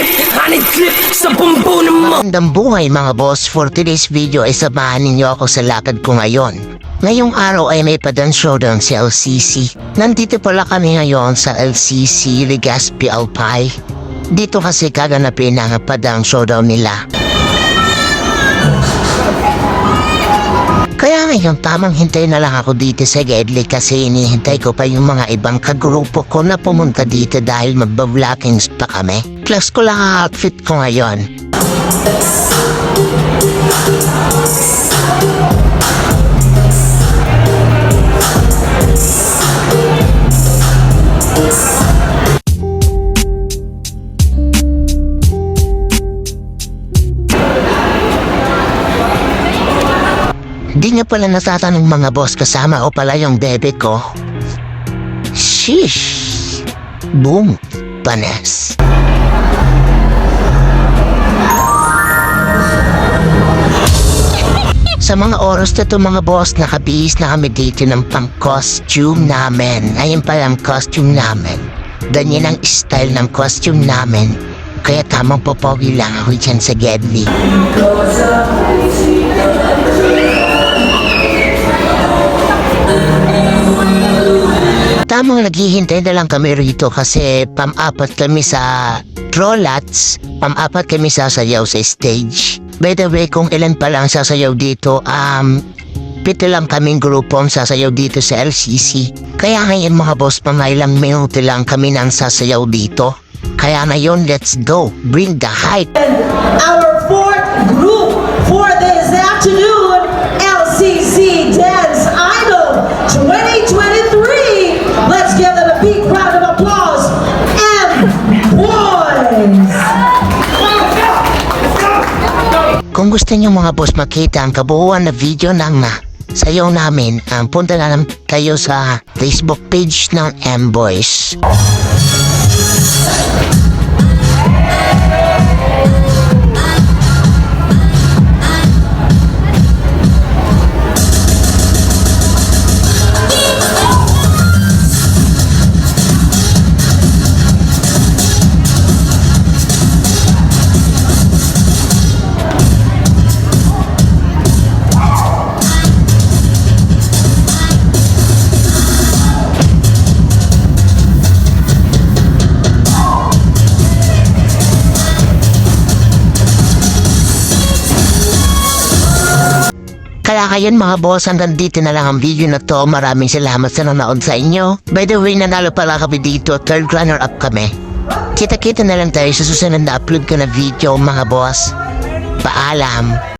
Honey drip sa bumbunan mo. Magandang buhay mga boss. For today's video ay samahan ninyo ako sa lakad ko ngayon. Ngayong araw ay may padan showdown sa LCC. Nandito pala kami ngayon sa LCC Legazpi Alpay. Dito kasi kaganapin ang padang showdown nila. Kaya ngayon tamang hintay na lang ako dito sa Gedli kasi inihintay ko pa yung mga ibang kagrupo ko na pumunta dito dahil magba-vloggings pa kami. Plus ko lang ang outfit ko ngayon. Di nga pala natatanong mga boss kasama o pala yung bebe ko. Sheesh! Boom! Panes! Sa mga oras na ito mga boss, nakabihis na kami dito ng pang-costume namin. Ayun pala ang costume namin. Ganyan ang style ng costume namin. Kaya tamang popogi lang ako dyan sa Gedli. Tamang naghihintay na lang kami rito kasi pam-apat kami sa Trollats, pam-apat kami sasayaw sa stage. By the way, kung ilan pa lang sasayaw dito, 7 lang kaming grupo ang sasayaw dito sa LCC. Kaya ngayon mga boss, mga ilang minuto lang kami nang sasayaw dito. Kaya ngayon, let's go, bring the hype! Our fourth group for this afternoon, LCC Dance Idol 2023. Let's give them a big round of applause. M-Boys! Kung gusto niyo mga boss makita ang kabuuan na video ng sayaw namin, punta na lang kayo sa Facebook page ng M-Boys. Kaya kayan mga boss, hanggang dito na lang ang video na to. Maraming salamat sa nanood sa inyo. By the way, nanalo pala kami dito. 3rd runner-up kami. Kita-kita na lang tayo sa susunod na upload ko na video mga boss. Paalam!